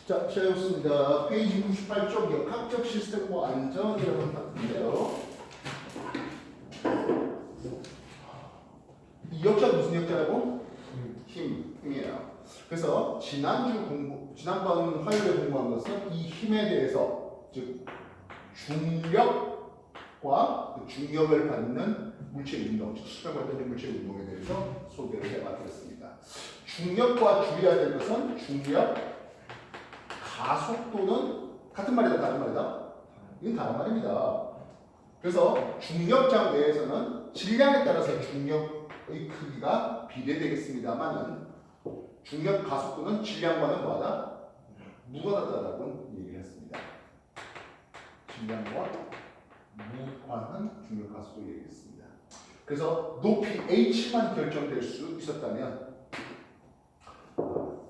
자, 시작해보겠습니다. 페이지 98쪽 역학적 시스템과 안전이라는 파트인데요. 이 역자는 무슨 역자라고? 힘이에요. 그래서 지난번 화요일에 공부한 것은 이 힘에 대해서, 즉 중력과 그 중력을 받는 물체 운동, 즉 수평을 받는 물체 운동에 대해서 소개를 해봤습니다. 중력과 주의해야 될 것은 중력, 가속도는 같은 말이다, 다른 말이다? 이건 다른 말입니다. 그래서 중력장 내에서는 질량에 따라서 중력의 크기가 비례되겠습니다만은 중력 가속도는 질량과는 뭐하다? 무관하다라고 얘기를 했습니다. 질량과 무관한 중력 가속도 얘기했습니다. 그래서 높이 h만 결정될 수 있었다면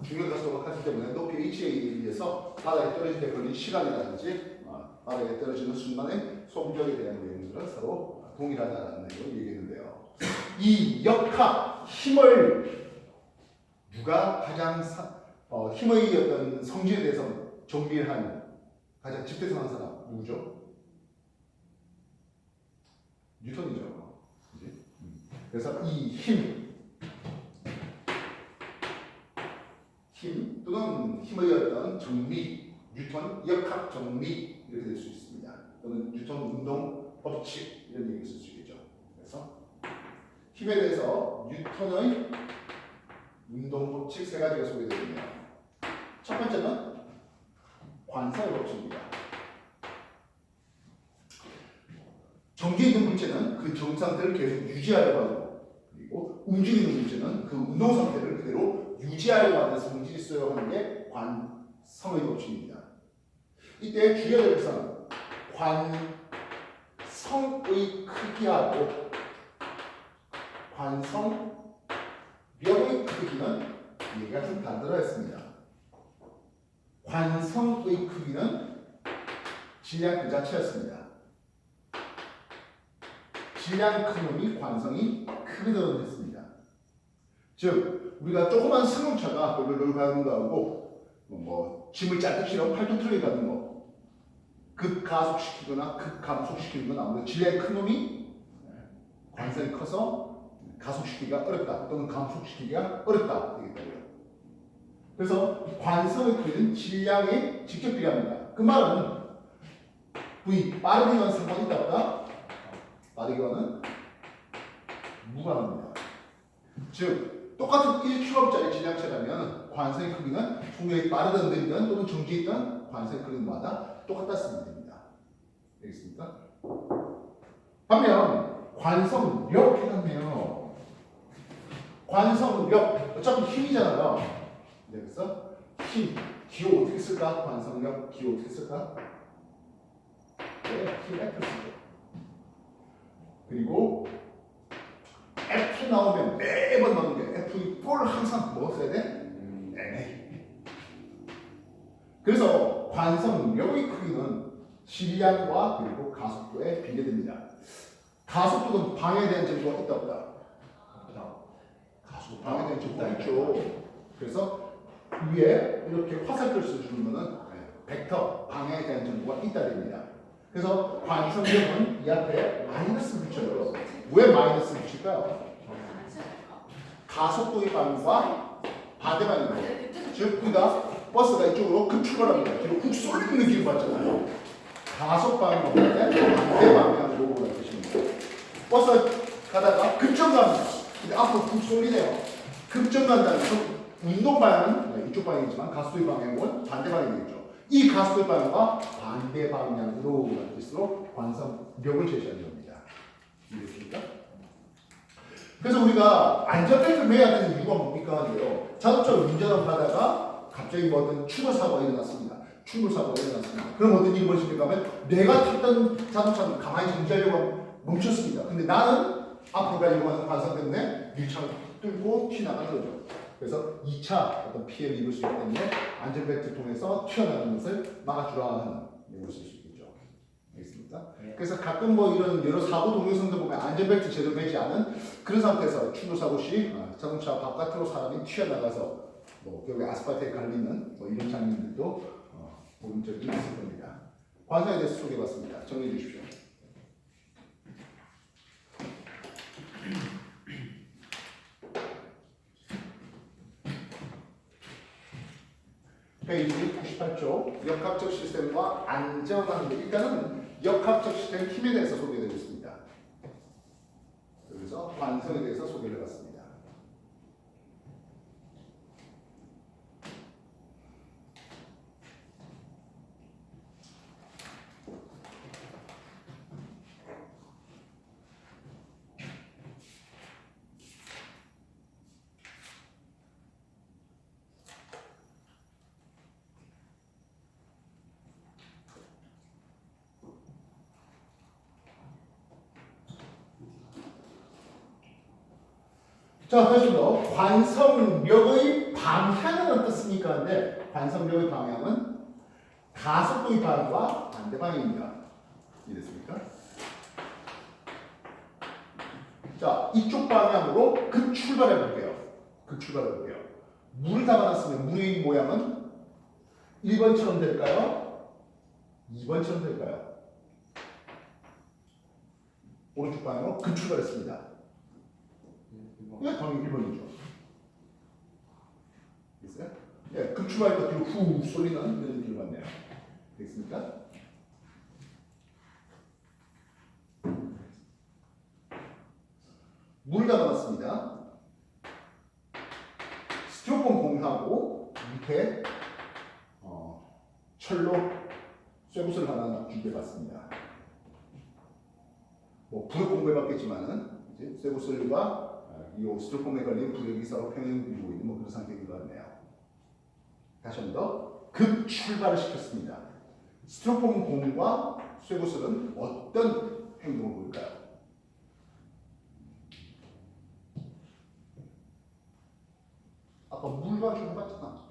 중력 가속도가 같기 때문에 높이 h에 의해서 바닥에 떨어질 때 걸린 시간이라든지 바닥에 떨어지는 순간의 속력에 대한 내용들은 서로 동일하다는 내용을 얘기했는데요. 이 역학, 힘을 누가 가장 힘의 어떤 성질에 대해서 정비한 가장 집대성한 사람 누구죠? 뉴턴이죠. 그래서 이 힘 또는 힘의 어떤 정리, 뉴턴 역학 정리 이렇게 될 수 있습니다. 또는 뉴턴 운동 법칙 이런 얘기 쓸 수 있겠죠. 그래서 힘에 대해서 뉴턴의 운동 법칙 세 가지가 소개됩니다. 첫 번째는 관성의 법칙입니다. 정지해 있는 물체는 그 정상태를 계속 유지하려고 하고, 그리고 움직이는 물체는 그 운동 상태를 그대로 유지하려고 하는 성질이 있어야 하는 게 관성의 법칙입니다. 이때 주의해야 될 것은 관성의 크기하고 관성력의 크기는 얘기가 좀 다르더라 했습니다. 관성의 크기는 질량 그 자체였습니다. 질량 큰 놈이 관성이 크거든 했습니다. 즉 우리가 조그만 승용차가 롤롤 가는 거하고 짐을 잔뜩 실어 8톤 트럭에 가는 거 급가속시키거나 급감속시키는 건 아무래도 질량이 큰 놈이 관성이 커서 가속시키기가 어렵다 또는 감속시키기가 어렵다 되겠다고요. 그래서 관성의 크기는 질량에 직접 비례합니다. 그 말은 V 빠르기와는 상관이 있다 없다? 빠르기와는 무관합니다. 즉 똑같은 1kg짜리 질량체라면 관성의 크기는 속력이 빠르든 느리든 또는 정지해 있든 관성의 크기마다 똑같다 쓰면 됩니다. 되겠습니까? 반면 관성력 해놨네요. 관성력 어차피 힘이잖아요. 그래서 힘, 기호 어떻게 쓸까? 관성력, 기호 어떻게 쓸까? 네, 힘 F 쓰죠. 그리고 F 나오면 매번 넣는 게 F 볼 항상 뭐 써야 돼? NA. 그래서 관성력의 크기는 질량과 그리고 가속도에 비례됩니다. 가속도는 방해에 대한 정보가 있다 없다? 가속도 방해에 대한 정보가 있죠. 그래서 위에 이렇게 화살표를 써주는 거는 벡터 방해에 대한 정보가 있다 됩니다. 그래서 관성력은 이 앞에 마이너스 붙여요. 왜 마이너스 붙일까요? 가속도의 방향과 반대방향이에요. 즉 우리가 버스가 이쪽으로 급출발합니다. 뒤로 훅 쏠리는 느낌 받잖아요. 가속 방향과 반대 방향으로 보는 뜻입니다. 버스가 가다가 급정 갑니다. 근데 앞으로 훅 쏠리네요. 급정 간다는 것은 운동 방향은 이쪽 방향이지만 가속도의 방향은 반대 방향이겠죠. 이 가속도의 방향과 반대 방향으로 라는 뜻으로 관성력을 제시하는 겁니다. 이해되십니까? 그래서 우리가 안전벨트를 매야 되는 이유가 뭡니까? 자동차를 운전을 하다가 갑자기 어떤 충돌사고가 일어났습니다. 그럼 어떤 일이 벌어집니까? 하면 내가 탔던 자동차는 가만히 정지하려고 멈췄습니다. 근데 나는 앞으로 가려고 하는 관성 때문에 밀착을 뚫고 튀어나가는 거죠. 그래서 2차 어떤 피해를 입을 수 있기 때문에 안전벨트를 통해서 튀어나가는 것을 막아주라 하는 내용을 쓸 수 있겠죠. 알겠습니까? 네. 그래서 가끔 이런 여러 사고 동영상들 보면 안전벨트 제대로 매지 않은 그런 상태에서 충돌사고 시 자동차 바깥으로 사람이 튀어나가서 뭐 결국에 아스팔트에 갈리는 뭐 이런 장면들도 본 적이 있을 겁니다. 관성에 대해서 소개해봤습니다. 정리해 주십시오. 페이지 98쪽 역학적 시스템과 안전한 일단은 역학적 시스템 힘에 대해서 소개되고 있습니다. 그래서 관성에 대해서 소개를 해봤습니다. 자, 다시 더 관성력의 방향은 어떻습니까? 근데 관성력의 방향은 가속도의 방향과 반대 방향입니다. 이해됐습니까? 자, 이쪽 방향으로 급출발해 볼게요. 급출발해 볼게요. 물을 담아놨으면 물의 모양은 1번처럼 될까요? 2번처럼 될까요? 오른쪽 방향으로 급출발했습니다. 이게 당연히 1번이죠. 됐어요? 예, 급출발할 때 뒤로 후 쏠리는 이런 느낌을 받네요. 됐습니까? 물 담아놨습니다. 스티로폼 공하고 밑에 철로 쇠구슬 하나 준비해봤습니다. 뭐 부력 공부해봤겠지만은 이제 쇠구슬과 이 스티로폼에 걸린 부력이 서로 평행을 이루고 있는 뭐 그런 상태인 것 같네요. 다시 한 번 더 급출발을 시켰습니다. 스티로폼 공과 쇠구슬은 어떤 행동을 보일까요? 아까 물과 좀 해봤잖아.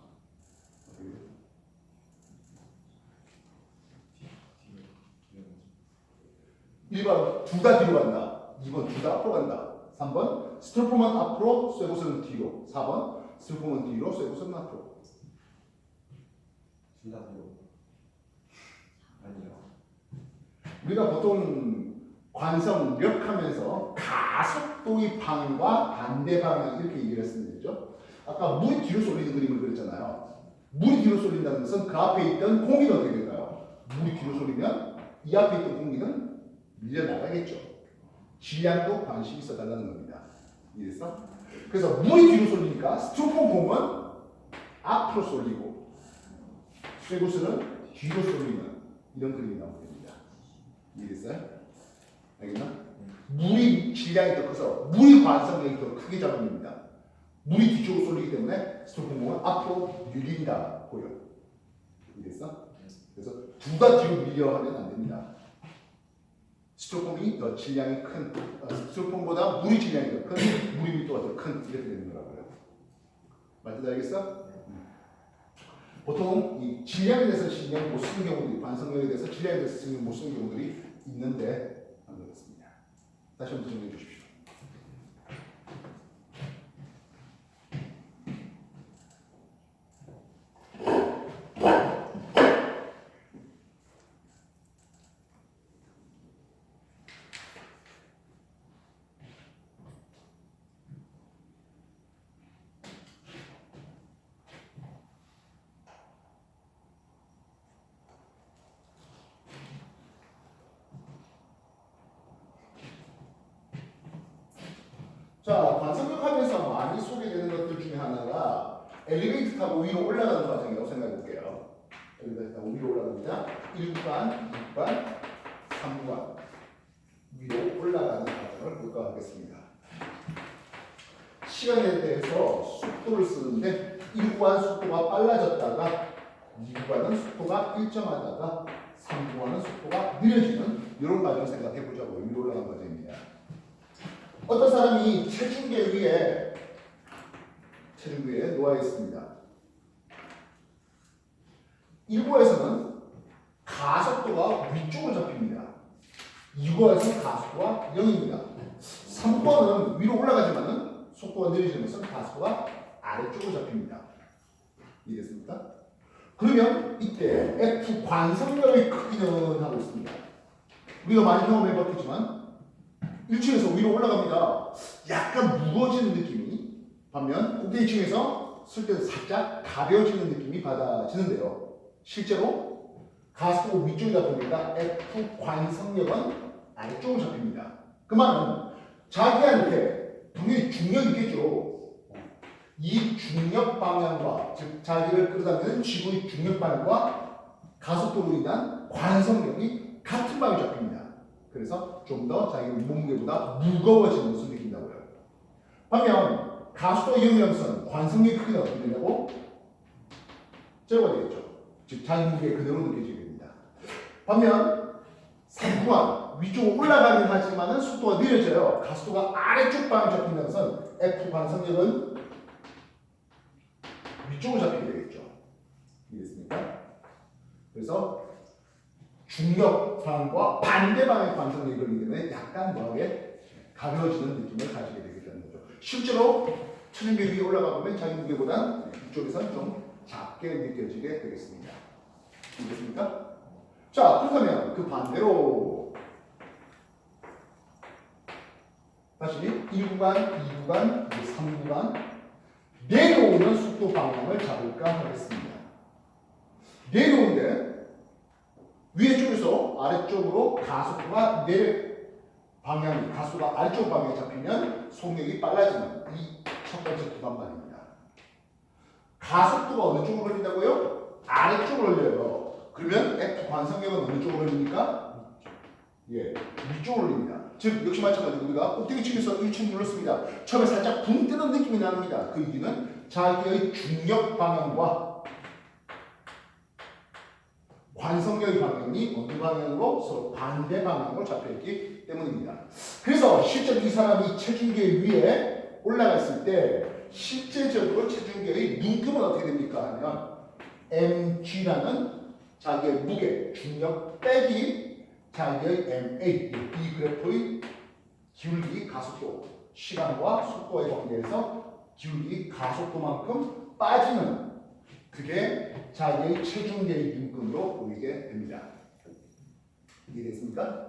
일번 둘 다 뒤로 간다. 2번 둘 다 앞으로 간다. 3번 스티로폼은 앞으로 쇠구슬은 뒤로. 4번 스티로폼은 뒤로 쇠구슬은 앞으로. 둘 다 뒤로. 아니요. 우리가 보통 관성력 하면서 가속도의 방향과 반대 방향 이렇게 얘기를 했으면 되죠. 아까 물이 뒤로 쏠리는 그림을 그렸잖아요. 물이 뒤로 쏠린다는 것은 그 앞에 있던 공기는 어떻게 될까요? 물이 뒤로 쏠리면 이 앞에 있던 공기는 밀려나가겠죠. 질량도 관심이 있어달라는 겁니다. 이해했어? 그래서 물이 뒤로 쏠리니까 스티로폼 공은 앞으로 쏠리고 쇠구슬은 뒤로 쏠리는 이런 그림이 나오게 됩니다. 이해했어요? 알겠나? 물이 질량이 더 커서 물의 관성력이 더 크게 작용됩니다. 물이 뒤쪽으로 쏠리기 때문에 스티로폼 공은 앞으로 밀린다고요. 이해했어? 그래서 둘 다 뒤로 밀려 하면 안 됩니다. 스티로폼이 더 질량이 큰, 스티로폼보다 물의 질량이 더 큰, 물의 밀도가 더 큰 이렇게 되는 거라고요. 맞다 알겠어? 보통 이 질량에 대해서 신경 못 쓰는 경우들이, 관성력에 대해서 질량에 대해서 신경 못 쓰는 경우들이 있는데 안 그렇습니다. 다시 한번 정리해 주십시오. 자, 관성력 하면서 많이 소개되는 것들 중에 하나가 엘리베이터 타고 위로 올라가는 과정이라고 생각해 볼게요. 엘리베이터 타고 위로 올라갑니다. 1구간, 2구간, 3구간 위로 올라가는 과정을 볼까 하겠습니다. 시간에 대해서 속도를 쓰는데 1구간 속도가 빨라졌다가 2구간은 속도가 일정하다가 3구간은 속도가 느려지는 이런 과정을 생각해 보자고요. 위로 올라가는 과정입니다. 어떤 사람이 체중계 위에 놓아 있습니다. 1구에서는 가속도가 위쪽으로 잡힙니다. 2구에서는 가속도가 0입니다. 3구는 위로 올라가지만은 속도가 느려지면서 가속도가 아래쪽으로 잡힙니다. 이해됐습니까? 그러면 이때 F 관성력의 크기는 하고 있습니다. 우리가 많이 경험해봤겠지만 1층에서 위로 올라갑니다. 약간 무거워지는 느낌이 반면 꼭대기층에서 쓸 때는 살짝 가벼워지는 느낌이 받아지는데요. 실제로 가속도가 위쪽이다 보니까 F 관성력은 아래쪽으로 잡힙니다. 그 말은 자기한테 당연히 중력이 있겠죠. 이 중력 방향과 즉 자기를 끌어당기는 지구의 중력 방향과 가속도로 인한 관성력이 같은 방향에 잡힙니다. 그래서 좀 더 자기 몸무게보다 무거워지는 것을 느낀다고요. 반면 가속도 영향선 관성력이 크게 어떻게 되냐고 제로가 되겠죠. 즉 자기 무게 그대로 느껴지게 됩니다. 반면 상구간 위쪽으로 올라가긴 하지만 속도가 느려져요. 가속도가 아래쪽 방향에 잡힌다는 것은 F 관성력은 위쪽으로 잡히게 되겠죠. 이해됐습니까? 그래서 중력 방향과 반대 방향의 관성력이 걸리기 때문에 약간 뭐하게 가벼워지는 느낌을 가지게 되겠다는 거죠. 실제로 천연계 위에 올라가 보면 자기 무게보다 이쪽에서는 좀 작게 느껴지게 되겠습니다. 이해됐습니까? 자, 그렇다면 그 반대로 다시 1구간, 2구간, 3구간 내려오는 속도 방향을 잡을까 하겠습니다. 내려오는데 위에 쪽에서 아래쪽으로 가속도가 가속도가 아래쪽 방향에 잡히면 속력이 빨라지는 이 첫 번째 구간 말입니다. 가속도가 어느 쪽으로 걸린다고요? 아래쪽으로 걸려요. 그러면 F 관성력은 어느 쪽으로 걸립니까? 예, 위쪽으로 걸립니다. 즉 역시 마찬가지로 우리가 꼭대기층에서 1층 눌렀습니다. 처음에 살짝 붕 뜨는 느낌이 납니다. 그 이유는 자기의 중력 방향과 관성력의 방향이 어느 방향으로 서로 반대 방향으로 잡혀있기 때문입니다. 그래서 실제로 이 사람이 체중계 위에 올라갔을 때 실제적으로 체중계의 눈금은 어떻게 됩니까? 하면 mg라는 자기의 무게, 중력 빼기 자기의 ma 이 그래프의 기울기 가속도 시간과 속도의 관계에서 기울기 가속도만큼 빠지는 그게 자기의 체중계의 눈금으로 보이게 됩니다. 이해됐습니까?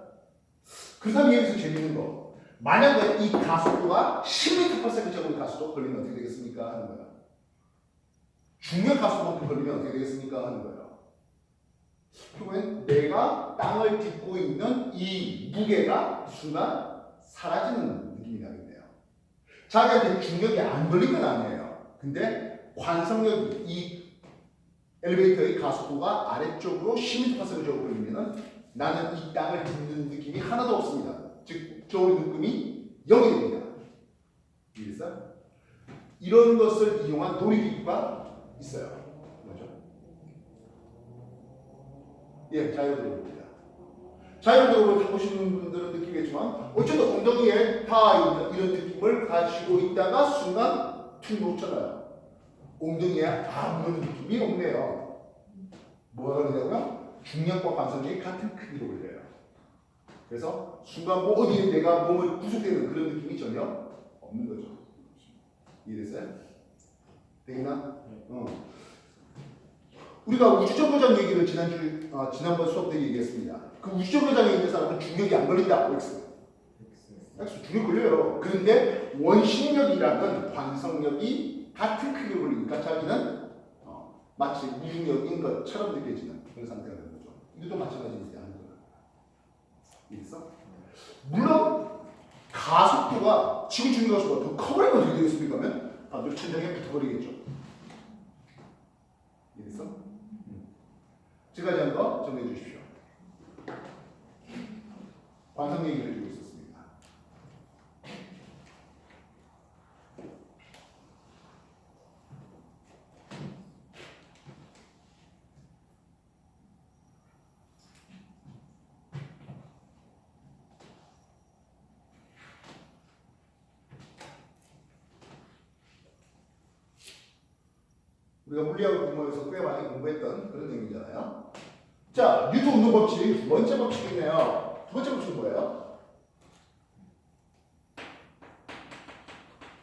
그렇다면 여기서 재밌는 거 만약에 이 가속도가 10m/s 정도의 가속도 걸리면 어떻게 되겠습니까? 하는 거예요. 중력 가속도만큼 걸리면 어떻게 되겠습니까? 하는 거예요. 결국엔 내가 땅을 딛고 있는 이 무게가 순간 사라지는 느낌이 나겠네요. 자기한테 중력이 안 걸린 건 아니에요. 근데 관성력이 이 엘리베이터의 가속도가 아래쪽으로 10m/s 정도 걸리면 나는 이 땅을 딛는 느낌이 하나도 없습니다. 즉, 저울의 눈금이 0이 됩니다. 이해했어요? 이런 것을 이용한 놀이기구가 있어요. 뭐죠? 예, 자유도로입니다. 자유도로를 타보시는 분들은 느끼겠지만 어쨌든 엉덩이에 닿아 있는 이런 느낌을 가지고 있다가 순간 툭 놓잖아요. 엉덩이에 아무런 느낌이 없네요. 뭐가 그러냐고요? 중력과 관성력이 같은 크기로 걸려요. 그래서 순간 뭐 어디에 내가 몸을 구속되는 그런 느낌이 전혀 없는 거죠. 이해됐어요? 되겠나? 우리가 우주정거장 얘기를 지난번 수업 때 얘기했습니다. 그 우주정거장에 있는 사람은 중력이 안 걸린다. X. 중력 걸려요. 그런데 원심력이라는 관성력이 같은 크기로 걸리니까 자기는 마치 무중력인 것처럼 느껴지는 그런 상태가 되는 거죠. 이것도 마찬가지입니다. 이해했어? 물론 가속도가 지구 중력 가속도가 더 커버리면 어떻게 되겠습니까? 하면 반대로 천장에 붙어버리겠죠. 이해했어? 지금까지 한 거 정리해 주십시오. 관성 얘기를 해주고 있었습니다. 우리가 물리학을 공부해서 꽤 많이 공부했던 그런 내용이잖아요. 자, 뉴턴 운동 법칙 두 번째 법칙이네요. 두 번째 법칙은 뭐예요?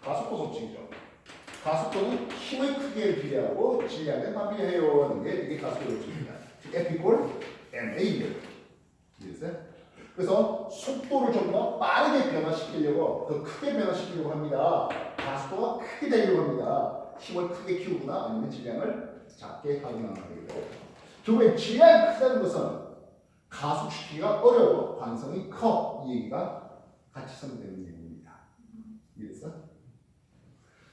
가속도 법칙이죠. 가속도는 힘의 크기에 비례하고 질량에 반비례해요 하는 게 이게 가속도 법칙입니다. F equal ma입니다. 이해됐어요? 그래서 속도를 좀 더 빠르게 변화시키려고 더 크게 변화시키려고 합니다. 가속도가 크게 되려고 합니다. 힘을 크게 키우거나 아니면 질량을 작게 하거나 하겠죠. 결국에 질량이 크다는 것은 가속시키기가 어려워 관성이 커 이 얘기가 같이 선되는 얘기입니다. 이해됐어?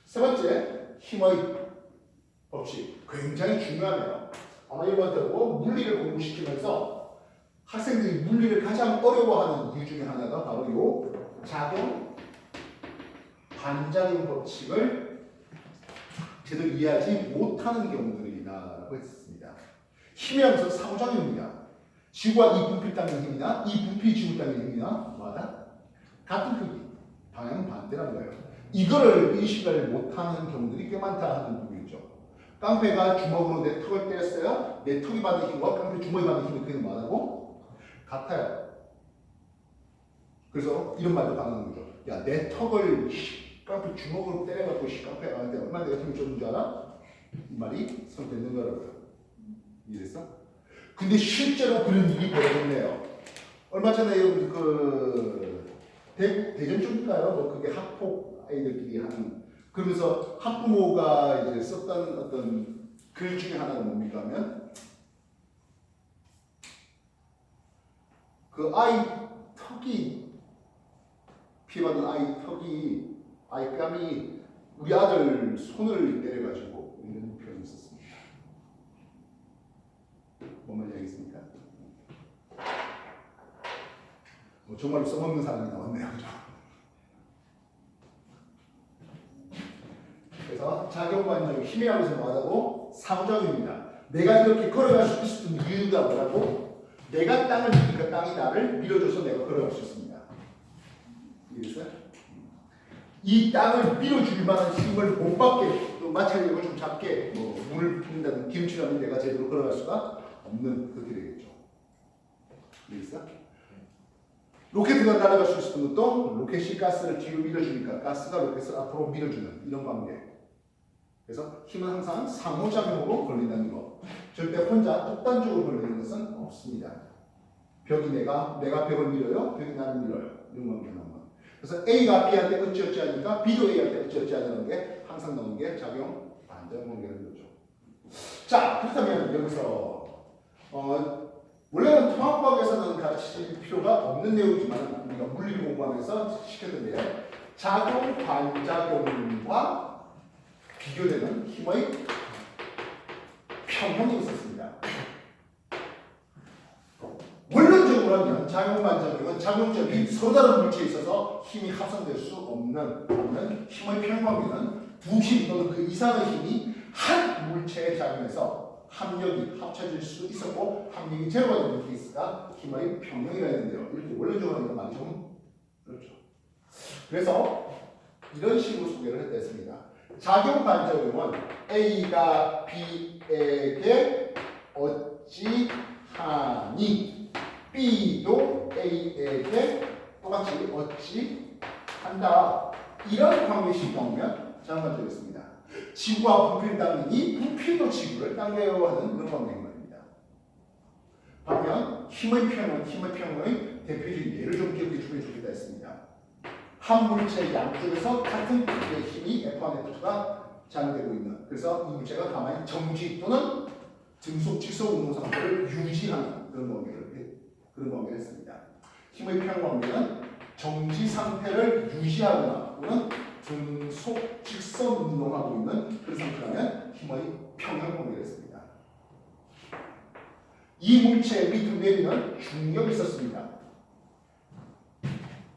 세 번째 힘의 법칙 굉장히 중요하네요. 아마 이번 들고 물리를 공부시키면서 학생들이 물리를 가장 어려워하는 이유 중에 하나가 바로 요 작용 반작용 법칙을 제대로 이해하지 못하는 경우들이다라고 했습니다. 힘이 하면서 상호작용입니다. 지구와 이 분필 땅의 힘이나 이 분필 지구 땅의 힘이나 뭐하다? 같은 크기, 방향은 반대라는 거예요. 이거를 인식을 못하는 경우들이 꽤 많다 하는 부분이죠. 깡패가 주먹으로 내 턱을 때렸어요. 내 턱이 받는 힘과 깡패 주먹이 받는 힘이 그게 뭐하다고? 같아요. 그래서 이런 말도 가능한 거죠. 야, 내 턱을 깡패 주먹으로 때려갖고 깡패가 나한테 얼마나 내가 힘을 줬는 줄 알아? 이 말이 선되는 거라고요. 이해됐어? 근데 실제로 그런 일이 벌어졌네요. 얼마 전에 대전 쪽인가요? 뭐 그게 학폭 아이들끼리 하는 그러면서 학부모가 이제 썼던 어떤 글 중에 하나는 뭡니까 하면 그 아이 턱이 피해받은 아이 턱이 아이 뺨이 우리 아들 손을 때려가지고 이런 표현을 썼습니다. 뭔 말인지 알겠습니까? 뭐 정말로 써먹는 사람이 나왔네요. 그죠? 그래서 작용반작용 힘이라고 해서 뭐하다고? 상호작용입니다. 내가 이렇게 걸어갈 수 있었던 이유가 뭐라고? 내가 땅을 밀니까 땅이 나를 밀어줘서 내가 걸어갈 수 있습니다. 이해됐어요? 이 땅을 밀어줄 만한 힘을 못 받게 또 마찰력을 좀 작게 뭐 물을 푼다든 기름칠하면 내가 제대로 걸어갈 수가 없는 그렇게 되겠죠. 이해됐어? 로켓가 날아갈 수 있었던 것도 로켓이 가스를 뒤로 밀어주니까 가스가 로켓을 앞으로 밀어주는 이런 관계. 그래서 힘은 항상 상호작용으로 걸린다는 거. 절대 혼자 독단적으로 걸리는 것은 없습니다. 벽이 내가 벽을 밀어요, 벽이 나를 밀어요. 이런 관계가 나오는 거. 그래서 A가 B한테 어찌어찌 하니까 B도 A한테 어찌어찌 하는 게 항상 나오는 게 작용 반작용 관계라는 거죠. 자, 그렇다면 여기서 원래는 통합과학에서는 가르칠 필요가 없는 내용이지만 우리가 물리를 공부하면서 시켰는데요. 작용 반작용과 비교되는 힘의 평형이 있었습니다. 원론적으로 하면 작용 반작용은 작용점이 서로 다른 물체에 있어서 힘이 합성될 수 없는 힘의 평형관계는 두 힘 또는 그 이상의 힘이 한 물체에 작용해서 합력이 합쳐질 수 있었고 합력이 제로가 되는 케이스가 힘의 평형이라 했는데요. 이렇게 원론적으로 하니까 많이 좀 그렇죠. 그래서 이런 식으로 소개를 했습니다. 작용 반작용은 A가 B에게 어찌하니 B도 A에게 똑같이 어찌한다. 이런 관계식 나오면 작용 되겠습니다. 지구와 부필 땅이니 부필도 지구를 땅이에요 하는 그런 관계인 말입니다. 반면 힘의 평형의 대표적인 예를 좀 기억해 주면 좋겠다 했습니다. 한 물체의 양쪽에서 같은 크기의 힘이 F1, F2가 작용되고 있는 그래서 이 물체가 가만히 정지 또는 등속 직속 운동 상태를 유지하는 그런 관계를 했습니다. 힘의 평형관계는 정지 상태를 유지하거나 또는 등속 직선 운동하고 있는 그런 상태라면 힘의 평형관계를 했습니다. 이 물체 밑으로 내리는 중력이 있었습니다.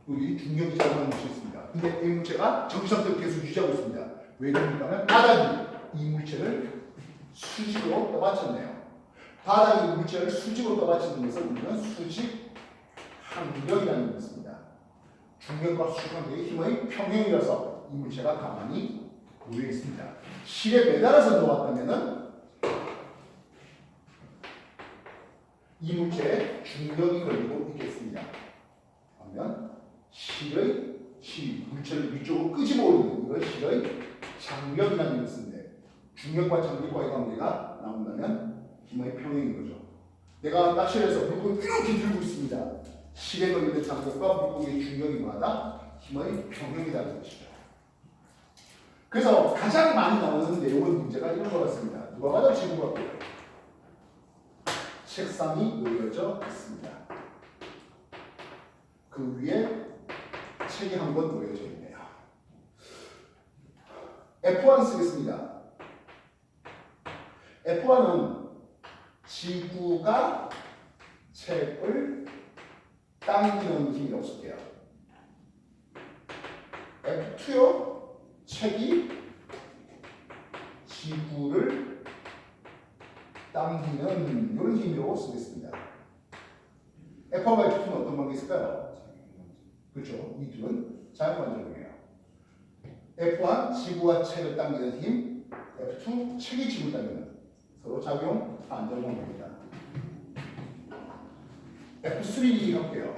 여기 중력이 작용하는 것이 있습니다. 근데 이 물체가 정지 상태를 계속 유지하고 있습니다. 왜 그럽니까 하면 바닥이 이 물체를 수직으로 떠받쳤네요. 바닥이 이 물체를 수직으로 떠받치는 것을 우리는 수직 항력이라는 것입니다. 중력과 수직 항력의 힘의 평형이라서 이 물체가 가만히 놓여 있습니다. 실에 매달아서 놓았다면은 이 물체에 중력이 걸리고 있겠습니다. 그러면 물체를 위쪽으로 끄집어 올리는 이걸 실의 장력이라는 게 쓰는데 중력과 장력과의 관계가 나온다면 힘의 평행인 거죠. 내가 낚시를 해서 물고기 이렇게 들고 있습니다. 실에 걸리는 장력과 물고기의 중력이 뭐하다? 힘의 평행이라는 것이죠. 그래서 가장 많이 나오는 내용은 문제가 이런 것 같습니다. 누가 봐도 지구 같고요. 책상이 놓여져 있습니다. 그 위에 책이 한 권 놓여져 있네요. F1 쓰겠습니다. F1은 지구가 책을 당기는 힘이라고 쓸게요. F2요. 책이 지구를 당기는 이런 힘으로 쓰겠습니다. F와 F2는 어떤 관계 있을까요? 그렇죠. 이 둘은 자연관적이에요. F1 지구와 책을 당기는 힘, F2 책이 지구를 당기는 서로 작용 반전 관계입니다. F3 할게요.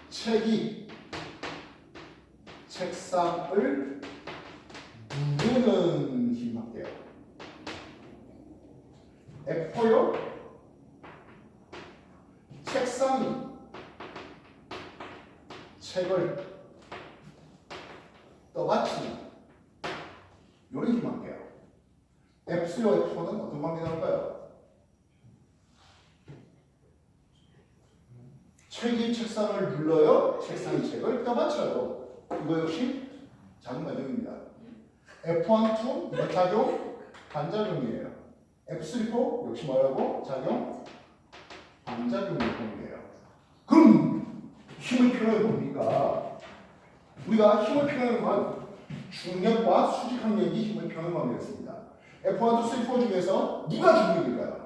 책이 책상을 누르는 힘 할게요. F4요. 책상이 책을 떠받치는 이런 힘 할게요. F3와 F4는 어떤 관계가 나올까요? 책이 책상을 눌러요. 책상이 책을 떠받쳐요. 이거 역시 작용 반작용입니다. F1, 2 작용 반작용이에요. F3, 4 역시 뭐라고? 작용 반작용의 관계예요. 그럼 힘의 표현이 뭡니까? 우리가 힘의 표현은 중력과 수직항력이 힘의 표현 관계였습니다. F1, 2, 3, 4 중에서 누가 중력일까요?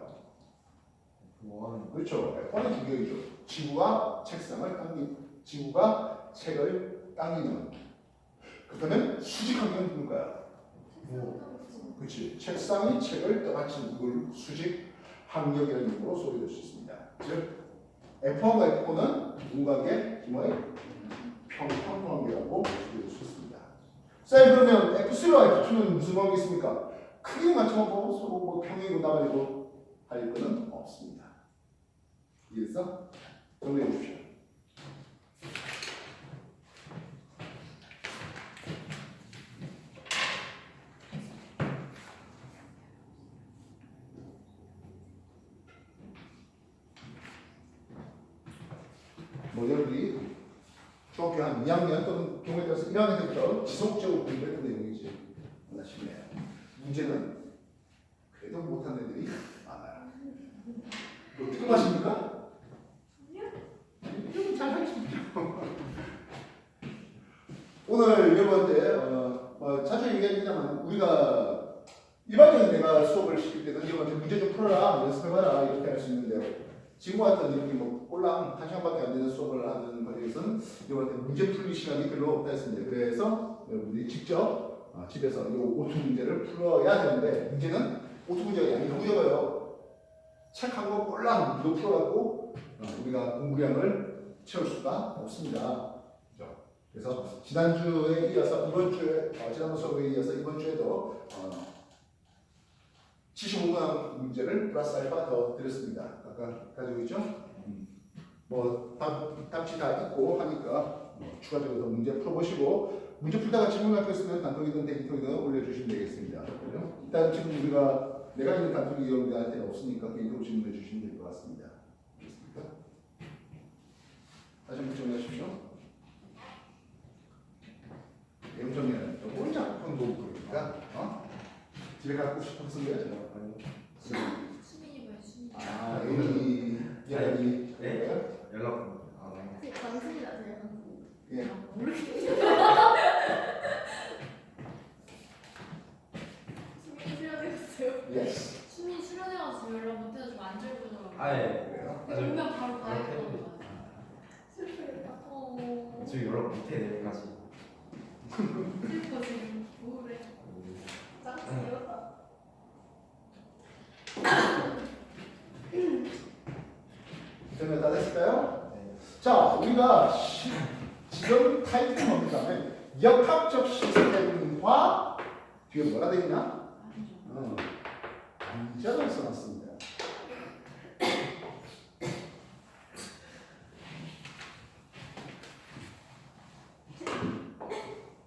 그렇죠. F1은 중력이죠. 지구가 책상을 지구가 책을 당기는. 그렇다면 수직항력은 누굴까요? 그렇지. 책상이 책을 떠받치는 이걸 수직항력이라는 이름으로 소개될 수 있습니다. 즉 F1과 F4는 누군가에게 힘의 평형관계라고 소개될 수 있습니다. 자, 그러면 F3와 F2는 무슨 관계 있습니까? 크게 맞춰보고 서로 뭐 평행이고 나가지고 할 거는 없습니다. 이해했어? 정리해 주십시오. 뭐 여러분이 중학교 한 2학년 또는 경우에 따라서 1학년 때부터 지속적으로 공부했던 내용이지 않나 싶네요. 문제는 그래도 못한 애들이 많아요. 뭐 뜨끔하십니까? 좀 잘하시죠. 오늘 여러분한테 자주 얘기하지만 우리가 일반적인 내가 수업을 시킬 때는 여러분한테 문제 좀 풀어라, 연습해봐라 이렇게 할 수 있는데요. 지금 같은 이렇게 뭐 꼴랑 1시간밖에 안 되는 수업을 하는 과정에서는 여러분한테 문제 풀기 시간이 별로 없다 했습니다. 그래서 여러분들이 직접 집에서 이 오투 문제를 풀어야 되는데 문제는 오투 문제가 양이 너무 적어요. 책 한 권 꼴랑 이거 풀어갖고 우리가 공부량을 채울 수가 없습니다. 그렇죠? 그래서 지난주에 이어서 이번 주에 지난번 수업에 이어서 이번 주에도 75강 문제를 플러스 알파 더 드렸습니다. 아까 가지고 있죠? 뭐 답지 다 있고 하니까 추가적으로 더 문제 풀어보시고 문제 풀다가 질문할 거 있으면 단톡이든 데이터이든 올려주시면 되겠습니다. 그죠? 일단 지금 우리가 내가 있는 단톡이 여러분들한테 없으니까 데이터로 질문해 주시면 될 것 같습니다. 알겠습니까? 다시 한번 정리하십시오. 내용 정리는 혼자 하는 거고 그러니까 집에 갖고 싶어서 쓴 거야 제가. 수민이 뭐야 수민? 아 여기 연락이 네? 연락. 방송이 나세요 방송. 예. 수민 수련해갔어요. 예스. 수민 수련해가서 연락 못해가지고 안 들고더라고. 아예. 그래요. 오면 바로 가야겠다. 지금 연락 못해 내일까지. 슬퍼 지금 우울해. 짱 귀엽다. 설명 다 됐을까요? 네. 자, 우리가 지금 타이틀 먹은 다음에 역학적 시스템과 뒤에 뭐라 되어 있나? 아니죠. 안전을 써놨습니다.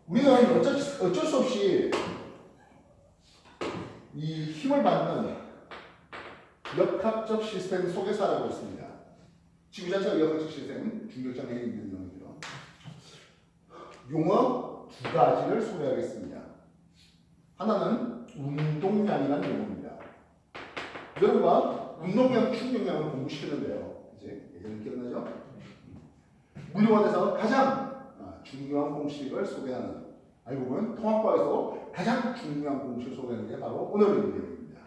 우리는 어쩔 수 없이 이 힘을 받는 역학적 시스템 속에 살아가고 있습니다. 지구 자체가 역학적 시스템, 중력장애에 있는 용어죠. 용어 두 가지를 소개하겠습니다. 하나는 운동량이라는 용어입니다. 여러분과 운동량, 충격량을 공부시켰는데요. 이제 예전에 기억나죠? 물리원에서 가장 중요한 공식을 소개하는, 알고 보면 통합과에서 가장 중요한 공식을 소개하는 게 바로 오늘의 내용입니다.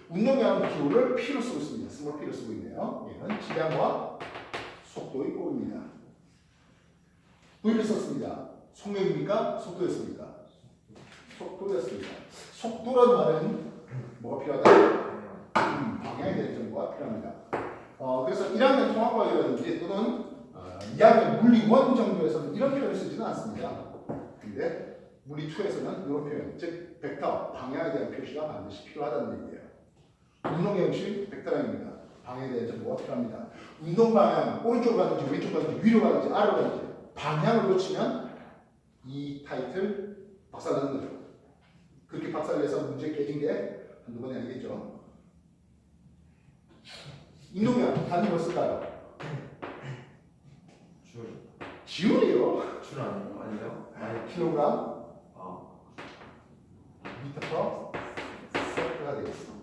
운동량은 Q를 P로 쓰고 있습니다. 스몰 P로 쓰고 있네요. 얘는 질량과 속도의 꼴입니다. V를 썼습니다. 속력입니까? 속도였습니까? 속도였습니다. 속도라는 말은 뭐가 필요하다? 방향에 대한 정보가 필요합니다. 그래서 1학년 통합과학이라든지 또는 2학년 물리1 정도에서는 이런 표현을 쓰지는 않습니다. 근데 물리2에서는 이런 표현, 즉 벡터, 방향에 대한 표시가 반드시 필요하다는 얘기예요. 운동의 형식 벡터량입니다. 방향에 대한 정보가 필요합니다. 운동 방향, 오른쪽으로 가든지 왼쪽으로 가든지 위로 가든지 아래로 가든지 방향을 놓치면 이 타이틀 박살나는 거죠. 그렇게 박살내서 문제 깨진 게 한두 번이 아니겠죠. 운동량 단위 뭐 쓸까요? 줄. 지울이요. 줄 아니에요? 아니. 킬로그램 아. 미터 퍼 세트가 되겠습니다.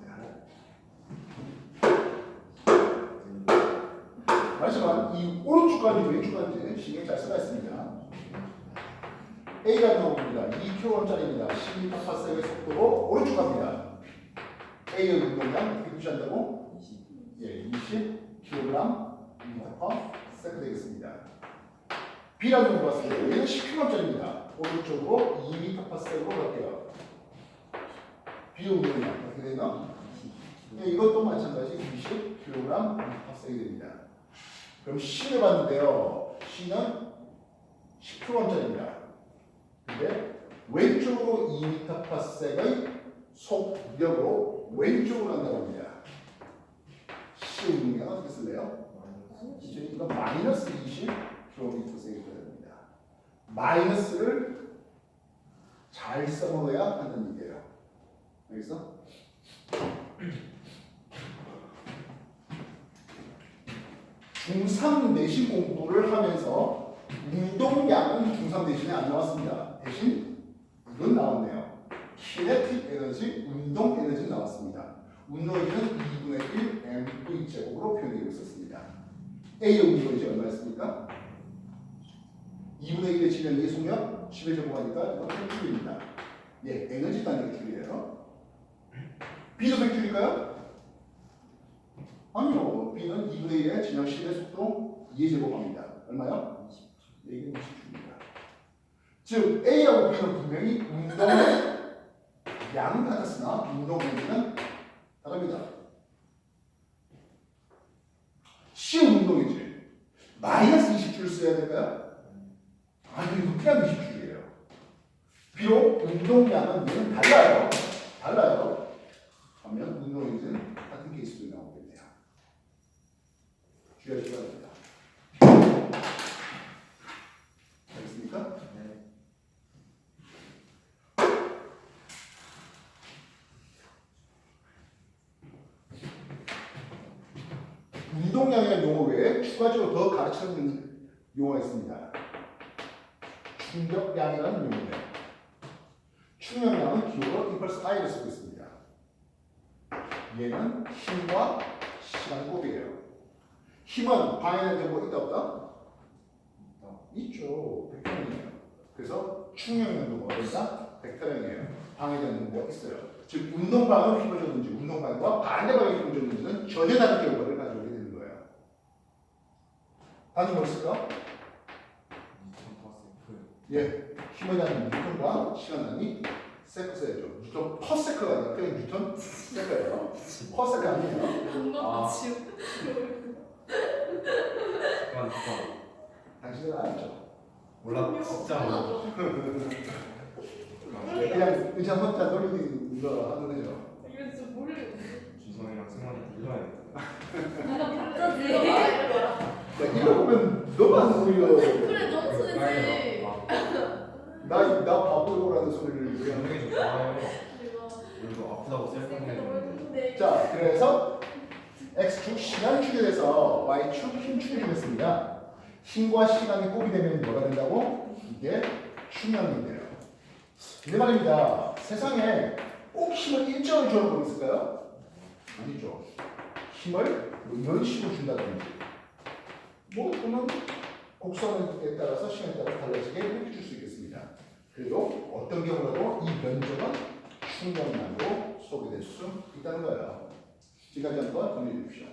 하지만 이 오른쪽까지 왼쪽까지 신경 잘 써야 했습니다. A라는 놈입니다. 2kg짜리입니다. 12m/s의 속도로 오른쪽 갑니다. A의 운동량 어떻게 표시한다고? 20kg m/s 되겠습니다. B라는 놈을 봤을 때 얘는 10kg짜리입니다. 오른쪽으로 2m/s로 갈게요. B의 운동량 어떻게 되나? 이것도 마찬가지 20kg m/s이 됩니다. 그럼 C를 봤는데요. C는 10kg짜리입니다. 근데 왼쪽으로 2m/s의 속력으로 왼쪽으로 간다고 합니다. C 운동량 어떻게 쓸래요? 이거 마이너스 20km/s이 됩니다. 마이너스를 잘 써먹어야 한다는 얘기예요. 알겠어? 중3 내신 공부를 하면서 운동량은 중3 내신에 안 나왔습니다. 대신 이건 나왔네요. 키네틱 에너지, 운동 에너지 나왔습니다. 운동 에너지는 2분의 1 mv 제곱으로 표현되고 있었습니다. A의 운동 에너지 얼마였습니까? 2분의 1의 질량의 속력 10의 제곱하니까 이건 100줄입니다. 예, 에너지 단위가 줄이에요. B도 100줄일까요? 아니요. B는 2분의 1의 질량 10의 속도 2의 제곱합니다. 얼마요? 이게 20줄입니다. 즉 A하고 B는 분명히 운동의 양은 같았으나 운동 에너지는 다릅니다. C 운동이지 마이너스 20줄 써야 될까요? 아니 이거 그냥 20줄이에요. 비록 운동량은 얘는 달라요. 하면 운동 에너지는 같은 케이스도 나오겠네요. 주의하시기 바랍니다. 알겠습니까? 네. 운동량이라는 용어 외에 추가적으로 더 가르치는 용어가 있습니다. 충격량이라는 용어인데 충격량은 기호로 임펄스 I를 쓰고 있습니다. 얘는 힘과 시간 곱이에요. 힘은 방해되는 정보가 있다 없다? 있죠. 벡터량이에요. 그래서 충격량도 뭐다? 벡터량이에요. 방해되는 정보가 있어요. 즉 운동 방향으로 힘을 줬는지 운동 방향과 반대 방향으로 힘을 줬는지는 전혀 다른 결과를 가져오게 되는 거예요. 단위 뭘 쓸까? 예, 힘에 대한 뉴턴과 시간 단위 세크 써야죠. 뉴턴 퍼 세크가 아니라 그냥 뉴턴 세크예요. 퍼 세크 아니에요. 공감도 지우. 잠깐. 당신은 알죠? 몰라 진짜 몰라. 그냥 의자 혼자 놀리는 거 하는 거죠. 이거 진짜 모르겠어. 주성이랑 승환이 들려야겠다. 내가 갑자기 야, 이거 보면 너만 오히려 그래 너무 순했지. 나 바보라는 소리를 왜 하는 감독이 좀 좋아요. 내가 오늘도 아프다고 셀프했는데. 자, 그래서 X축 시간축에 대해서 Y축 힘축이 됐습니다. 힘과 시간이 곱이 되면 뭐가 된다고? 이게 충격이 돼요. 근데 말입니다. 세상에 꼭 힘을 일정을 주는 거 있을까요? 아니죠. 힘을 뭐 이런 식으로 준다든지 뭐 또는 곡선에 따라서 시간에 따라서 달라지게 이렇게 줄 수 있겠습니다. 그리고 어떤 경우라도 이 면적은 충격만으로 소비될 수 있다는 거예요. 지금까지 한번 정리해 주십시오.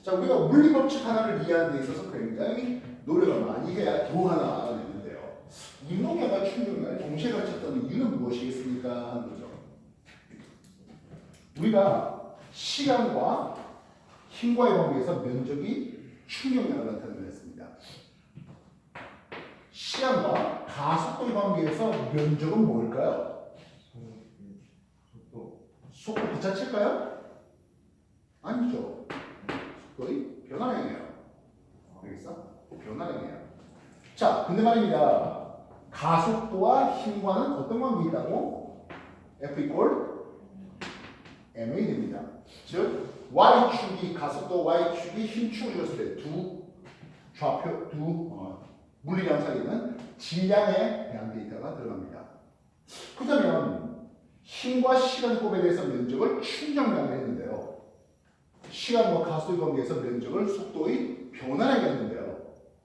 자, 우리가 물리 법칙 하나를 이해하는 데 있어서 굉장히 노력을 많이 해야 도 하나 알아내는데요. 운동량과 충격량을 동시에 가르쳤던 이유는 무엇이겠습니까? 하는 거죠. 우리가 시간과 힘과의 관계에서 면적이 충격량을 나타내려 했습니다. 시간과 가속도의 관계에서 면적은 뭘까요? 속도 그 자체일까요? 아니죠. 속도의 변화량이에요. 알겠어? 변화량이에요. 자, 근데 말입니다. 가속도와 힘과는 어떤 관계 있다고? F equal ma 됩니다. 즉 y축이 가속도 y축이 힘축을 줬을 때 두 좌표 물리량 사이에는 질량에 대한 데이터가 들어갑니다. 그렇다면 힘과 시간 곱에 대해서 면적을 충격량을 했는데요. 시간과 가속도의 관계에서 면적을 속도의 변화량이 했는데요.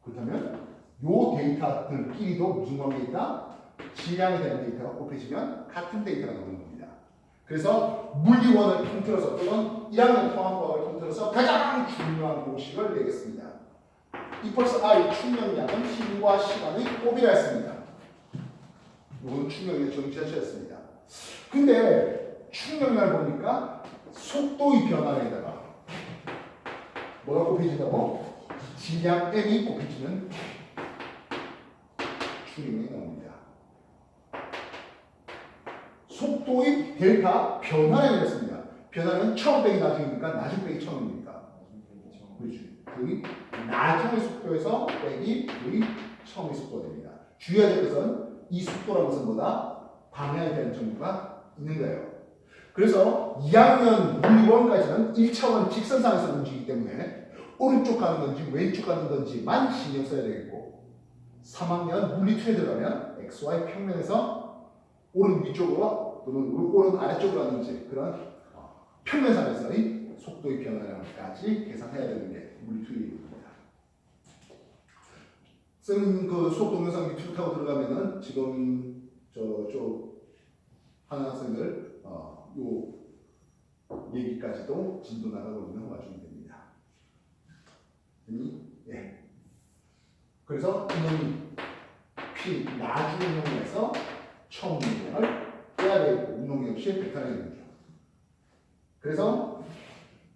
그렇다면 이 데이터들끼리도 무슨 관계 있다? 질량에 대한 데이터가 곱해지면 같은 데이터가 나오는 겁니다. 그래서 물리원을 통틀어서 또는 1학년 통합과학을 통틀어서 가장 중요한 공식을 내겠습니다. equals I 충격량은 힘과 시간의 곱이라 했습니다. 이건 충격량의 정치자체였습니다. 근데 충격량을 보니까 속도의 변화량에다가 뭐가 곱해진다고? 질량 m이 곱해지는 충격량이 나옵니다. 속도의 델타 변화량이었습니다. 변화는 처음 빼기 나중이니까 나중 빼기 처음입니까? 그렇지. 그 나중의 속도에서 빼기 의 처음의 속도가 됩니다. 주의해야 될 것은 이 속도라는 것은 뭐다? 방향에 대한 정보가 있는 거예요. 그래서 2학년 물리원까지는 1차원 직선상에서 움직이기 때문에 오른쪽 가는 건지 왼쪽 가는 건지만 신경 써야 되겠고 3학년 물리2에 들어가면 XY 평면에서 오른 위쪽으로 또는 오른 아래쪽으로 가는지 그런 평면상에서의 속도의 변화량까지 계산해야 되는 게 물리2입니다. 쌤 그 수업 동영상 유튜브 타고 들어가면은 지금 저쪽 하는 학생들 요 얘기까지도 진도 나가고 있는 와중이 됩니다. 예. 그래서 이놈이 P 나중 운동에서 처음 운동을 빼야 되고 운동 역시 백화량이 됩니다. 그래서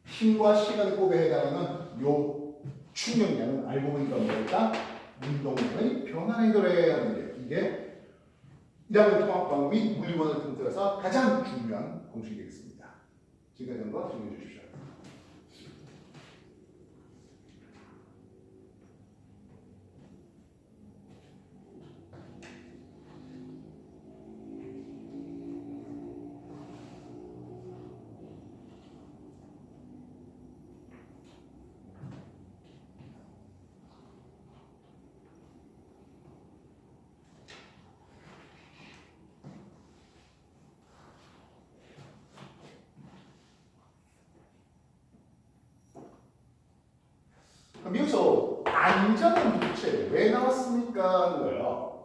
힘과 시간 곱에 해당하는 요 충격량은 알고 보니까 뭐였다? 운동량의 변화량이 되어야 하는 게 이게 1학년 통합과학 및 물리원을 통틀어서 가장 중요한 공식이 되겠습니다. 지금까지 한 거 정리해 주십시오. 왜 나왔습니까? 하는 거예요.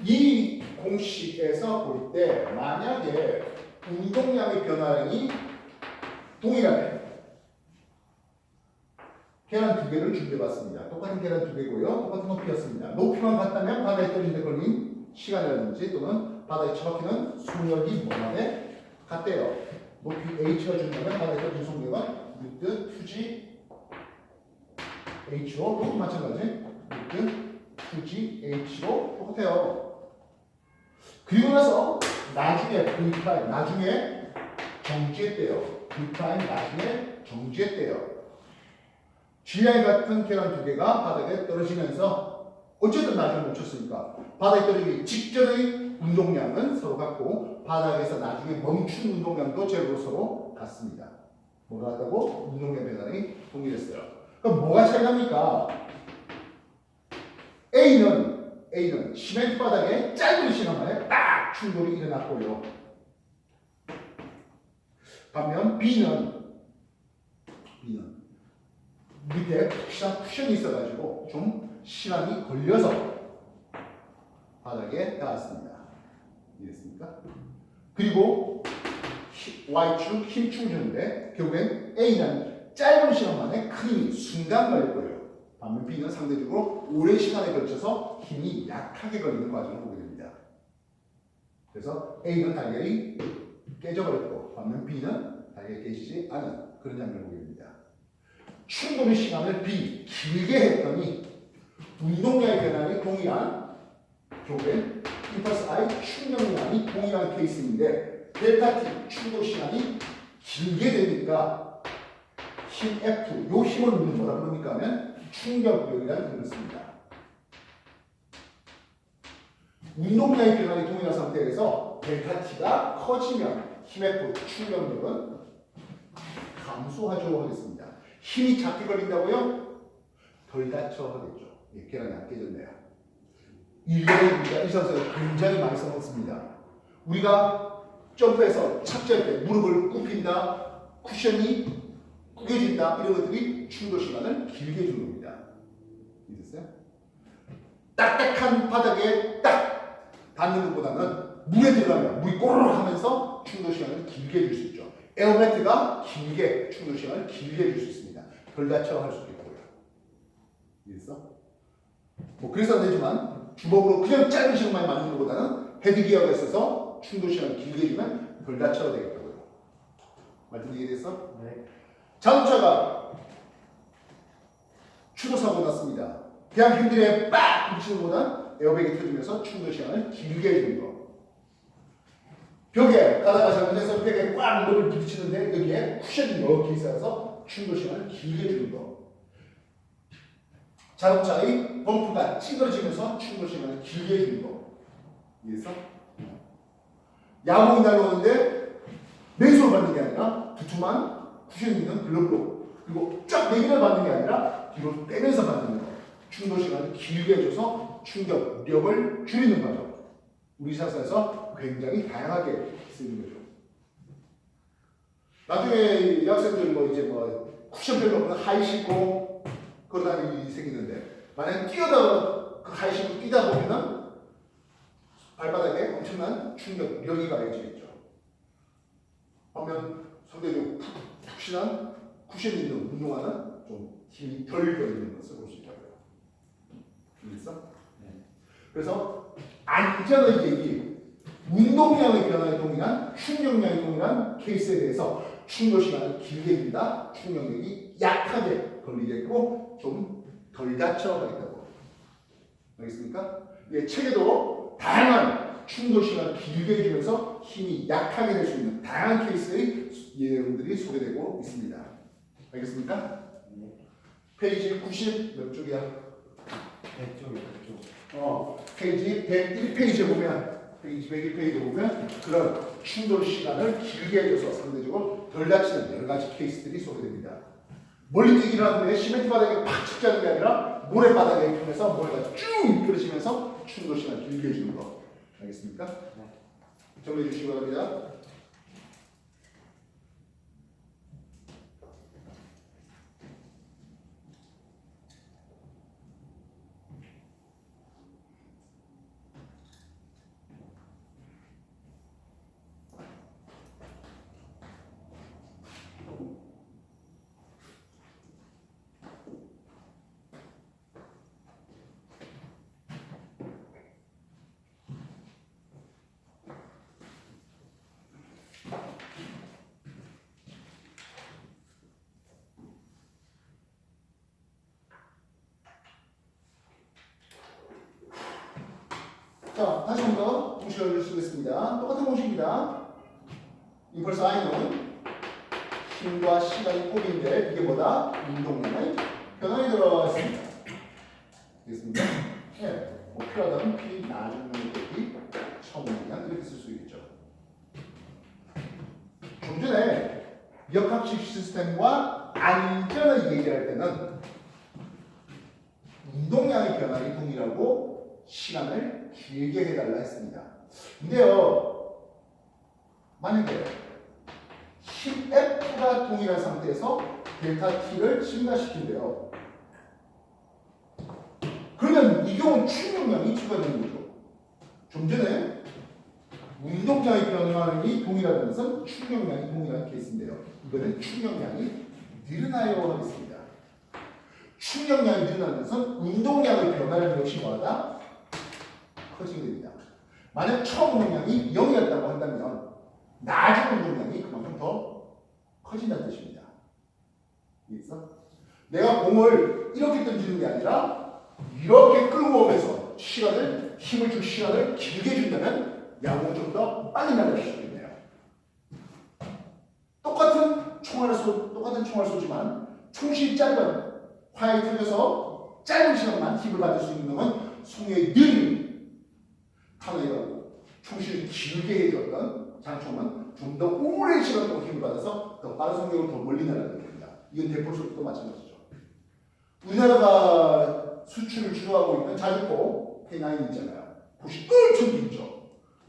이 공식에서 볼 때 만약에 운동량의 변화량이 동일하면 계란 두 개를 준비해봤습니다. 똑같은 계란 두 개고요. 똑같은 높이였습니다. 높이만 같다면 바다에 떨어진 데 걸린 시간이라든지 또는 바다에 처박히는 속력이 뭐만에 같대요. 높이 h가 준다면 바다에 떨어진 속력은 뉴턴 2g h로 또 마찬가지 뉴턴 2g h로 똑같아요. 그리고 나서 나중에 v' 나중에 정지했대요. v' 나중에 정지했대요. G랑 같은 계란 두 개가 바닥에 떨어지면서 어쨌든 나중에 멈췄으니까 바닥에 떨어지기 직전의 운동량은 서로 같고 바닥에서 나중에 멈춘 운동량도 제로로 서로 같습니다. 뭐가 같다고? 운동량 변화량이 동일했어요. 그럼 뭐가 차이 납니까? A는 시멘트 바닥에 짧은 시간 만에 딱 충돌이 일어났고요. 반면 B는 밑에 푹신한 쿠션이 있어가지고 좀 시간이 걸려서 바닥에 닿았습니다. 이해됐습니까? 그리고 Y축 힘축을 주는데 결국엔 A는 짧은 시간 만에 큰 힘이 순간 걸릴 거예요. 반면 B는 상대적으로 오랜 시간에 걸쳐서 힘이 약하게 걸리는 과정을 보게 됩니다. 그래서 A는 달걀이 깨져버렸고 반면 B는 달걀이 깨지지 않은 그런 장면을 보게 됩니다. 충돌의 시간을 B 길게 했더니 운동량의 변화량이 동일한 결국엔 임펄스 I 충격량이 동일한 케이스인데 델타 T 충돌 시간이 길게 되니까 힘 F 요 힘을 우리는 뭐라 그럽니까 하면 충격력이라는 뜻을 씁니다. 운동량의 변화량이 동일한 상태에서 델타 T가 커지면 힘 F 충격력은 감소하죠 하겠습니다. 힘이 작게 걸린다고요? 덜 다쳐 하겠죠. 예, 계란이 안 깨졌네요. 일본의 우리가 일상생활에 굉장히 많이 써먹습니다. 우리가 점프해서 착지할 때 무릎을 굽힌다, 쿠션이 구겨진다 이런 것들이 충돌 시간을 길게 해주는 겁니다. 이해됐어요? 딱딱한 바닥에 딱 닿는 것보다는 물에 들어가면 물이 꼬르륵 하면서 충돌 시간을 길게 해줄 수 있죠. 에어매트가 길게 충돌 시간을 길게 해줄 수 있습니다. 덜 다쳐 할 수도 있고요. 이해했어? 뭐 그래서 안 되지만 주먹으로 그냥 짧은 시간만 맞는 것보다는 헤드기어가 있어서 충돌 시간을 길게 해주면 덜 다쳐야 되겠다고요. 말씀 이해됐어? 네. 자동차가 추돌 사고 났습니다. 그냥 핸들에 빡 붙이는 것보다 에어백이 터지면서 충돌 시간을 길게 해주는 거. 벽에 가다가 잘못해서 벽에 꽉 몸을 부딪히는데 여기에 쿠션이 이렇게 있어서 충돌 시간을 길게 해주는 거. 자동차의 범프가 찌그러지면서 충돌 시간을 길게 해주는 거. 이해했어? 야구이 날아오는데 맨손을 받는 게 아니라 두툼한 쿠션이 있는 글러브로 그리고 쫙 내기를 받는 게 아니라 뒤로 빼면서 받는 거. 충돌 시간을 길게 해줘서 충격력을 줄이는 과정. 우리 일상생활에서 굉장히 다양하게 쓰이는 거죠. 나중에 여학생들 뭐 이제 뭐 쿠션 별로 없는 하이 신고 그러다는 일이 생기는데 만약 뛰어다 그 하이 신고 뛰다 보면은 발바닥에 엄청난 충격력이 가해지겠죠. 반면 상대적으로 푹신한 쿠션이 있는 운동화는 좀 힘이 덜 걸리는 것을 볼 수 있다고요. 이해했어? 네. 그래서 안전의 얘기, 운동량의 변화에 동일한 충격량에 동일한 케이스에 대해서 충돌 시간을 길게 해준다. 충격력이 약하게 걸리겠고 좀 덜 다쳐가겠다고. 알겠습니까? 예, 책에도 다양한 충돌 시간을 길게 해주면서 힘이 약하게 될 수 있는 다양한 케이스의 예들이 소개되고 있습니다. 알겠습니까? 네. 페이지 90 몇 쪽이야? 쪽. 페이지 101페이지에 보면 페이지 101페이지에 보면 그런 충돌 시간을 길게 해줘서 상대적으로 덜 다치는 여러 가지 케이스들이 소개됩니다. 멀리 뛰기를 하는데 시멘트 바닥에 팍 착지하는 게 아니라 모래바닥에 통해서 모래가 쭉 미끄러지면서 충돌 시간을 길게 해주는 거. 알겠습니까? 네. 정리해 주시기 바랍니다. 자, 다시 한 번 더 공식을 쓰겠습니다. 똑같은 공식입니다. 임펄스 I는 힘과 시간이 곱인데 이게 뭐다? 운동량의 변화에 들어가 있습니다. 되겠습니까? 네. 뭐 필요하다면 P 나중에 곱이 처음이냐 이렇게 쓸 수 있겠죠. 좀 전에 역학식 시스템과 안전을 얘기할 때는 운동량의 변화의 동일하고 시간을 길게 해달라 했습니다. 근데요, 만약에 힘 F가 동일한 상태에서 델타 T를 증가시킨대요. 그러면 이 경우는 충격량이 추가되는 거죠. 좀 전에 운동량의 변화량이 동일하다는 것은 충격량이 동일한 케이스인데요. 이거는 충격량이 늘어나요 하겠습니다. 충격량이 늘어나는 것은 운동량의 변화량 역시 뭐하다? 커지게 됩니다. 만약 처음 운동량이 0이었다고 한다면 나중 운동량이 그만큼 더 커진다는 뜻입니다. 이해했어? 내가 공을 이렇게 던지는 게 아니라 이렇게 끌고 오면서 힘을 줄 시간을 길게 준다면 야구가 좀 더 빨리 날아갈 수 있겠네요. 똑같은 총알을 쏘지만 총실이 짧은 화약이 터져서 짧은 시간만 힘을 받을 수 있는 놈은 송의 느린 탄핵하고 총실을 길게 해줬던 장총은 좀 더 오랜 시간 동안 힘을 받아서 더 빠른 속력으로 더 멀리 날아가게 됩니다. 이건 대포술도 마찬가지죠. 우리나라가 수출을 주도하고 있는 자주포 K9 있잖아요. 포시 엄청 길죠.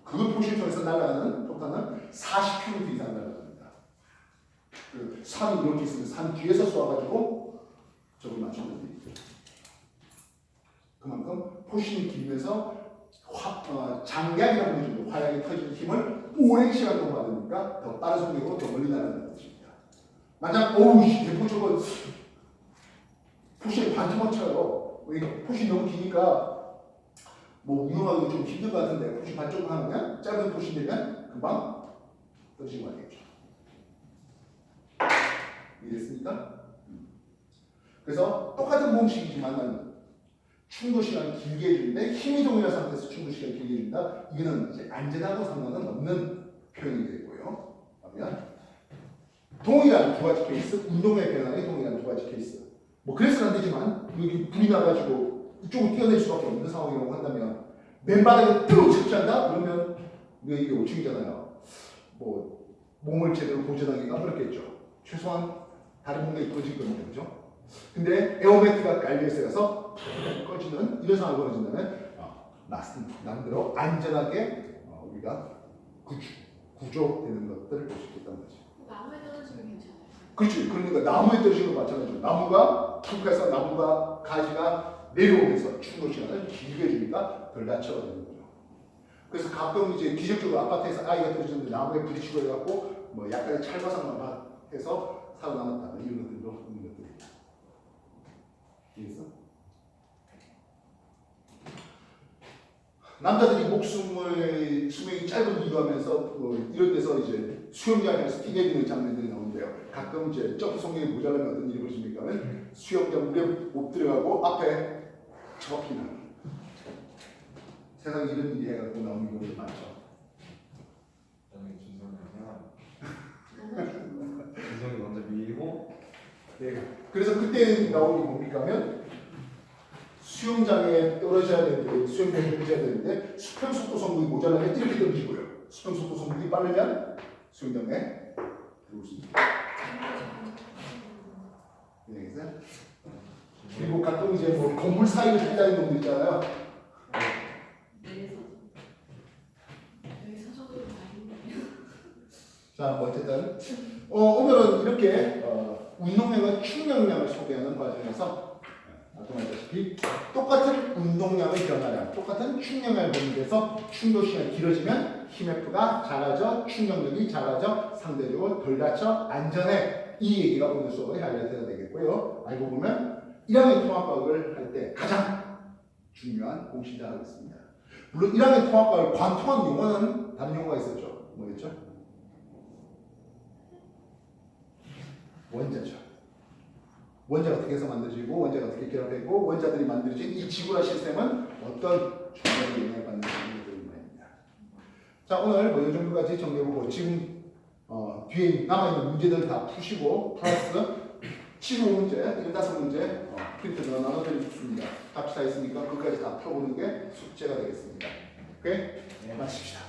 그 포시를 통해서 날아가는 폭탄은 40km 이상 날아갑니다. 그 산이 이렇게 있으면 산 뒤에서 쏘아가지고 저기 맞추면 돼요. 그만큼 포신이 길면서 장량이라고 해주는 화약이 터지는 힘을 오랜 시간 동안 받으니까 더 빠른 속력으로 더 멀리 날아가는 뜻입니다. 만약 대포 저거 포신이 반토막 쳐요. 포신이 너무 기니까 뭐 운영하기 좀 힘든 것 같은데 포신 반쪽만 하면 짧은 포신 되면 금방 떨어지는 거 아니겠죠. 이해됐습니까? 그래서 똑같은 공식이지만 충돌 시간을 길게 해주는데 힘이 동일한 상태에서 충돌 시간을 길게 해준다. 이거는 이제 안전하고 상관은 없는 표현이 되고요. 그러면 동일한 두 가지 케이스, 운동의 변화에 동일한 두 가지 케이스. 뭐 그래서는 안 되지만 여기 불이 나가지고 이쪽으로 뛰어낼 수밖에 없는 상황이라고 한다면 맨바닥에 뚝 착지한다? 그러면 우리가 이게 5층이잖아요. 뭐 몸을 제대로 보존하기가 어렵겠죠. 최소한 다른 몸에 꺼질 겁니다. 그죠? 근데 에어매트가 깔려있어서 꺼지는 이런 상황이 벌어진다면 나름대로 안전하게 우리가 구조되는 것들을 볼 수 있겠다는 거죠. 나무에 떨어지면 괜찮아요. 그렇지. 그러니까 나무에 떨어지는 거 마찬가지죠. 나무가 툭해서 나무가 가지가 내려오면서 충돌 시간을 길게 해주니까 덜 다쳐가 되는 거죠. 그래서 가끔 이제 기적적으로 아파트에서 아이가 떨어지는데 나무에 부딪히고 해갖고 뭐 약간의 찰과상만 해서 살아남았다. 이런 것들도 있는 것들입니다. 이해했어? 남자들이 수명이 짧은 이유하면서 뭐 이런 데서 이제 수영장에서 뛰내리는 장면들이 나오는데요. 가끔 이제 점프 속력이 모자라면 어떤 일이 벌어집니까? 수영장 물에 못 들어가고 앞에 접히는 세상에 이런 일이 해갖고 나오는 경우도 많죠. 나중에 준성이 먼저 밀고 네. 그래서 그때 나오는 게 뭡니까 하면 수영장에 떨어져야 되는데 수영장에 떨어져야 되는데 수평속도 성분이 모자라면 이렇게 떨어지고요. 수평속도 성분이 빠르면 수영장에 들어올 수 있습니다. 알겠어요? 그리고 가끔 이제 뭐 건물 사이를 뛴다는 놈들 있잖아요. 여기 사정으로 많이 자, 뭐 어쨌든 오늘은 이렇게 운동량과 충격량을 소개하는 과정에서 아까 말했다시피 똑같은 운동량의 변화량, 똑같은 충격량을 보는 데서 충돌 시간이 길어지면 힘 F가 작아져, 충격력이 작아져, 상대적으로 덜 다쳐, 안전해. 이 얘기가 오늘 수업의 하이라이트가 되겠고요. 알고 보면 1학년 통합과학을 할 때 가장 중요한 공식이 하겠습니다. 물론 1학년 통합과학을 관통한 용어는 다른 용어가 있었죠. 뭐였죠? 원자죠. 원자가 어떻게 해서 만들어지고 원자가 어떻게 결합되고 원자들이 만들어진 이 지구라 시스템은 어떤 중요한 영향을 받는지 자, 오늘 뭐 이 정도까지 정리해보고 지금 뒤에 남아있는 문제들 다 푸시고 플러스 75문제, 15문제 프린트 나눠드리겠습니다. 답이 다 있으니까 그것까지 다 펴보는 게 숙제가 되겠습니다. 오케이? 네, 마칩시다.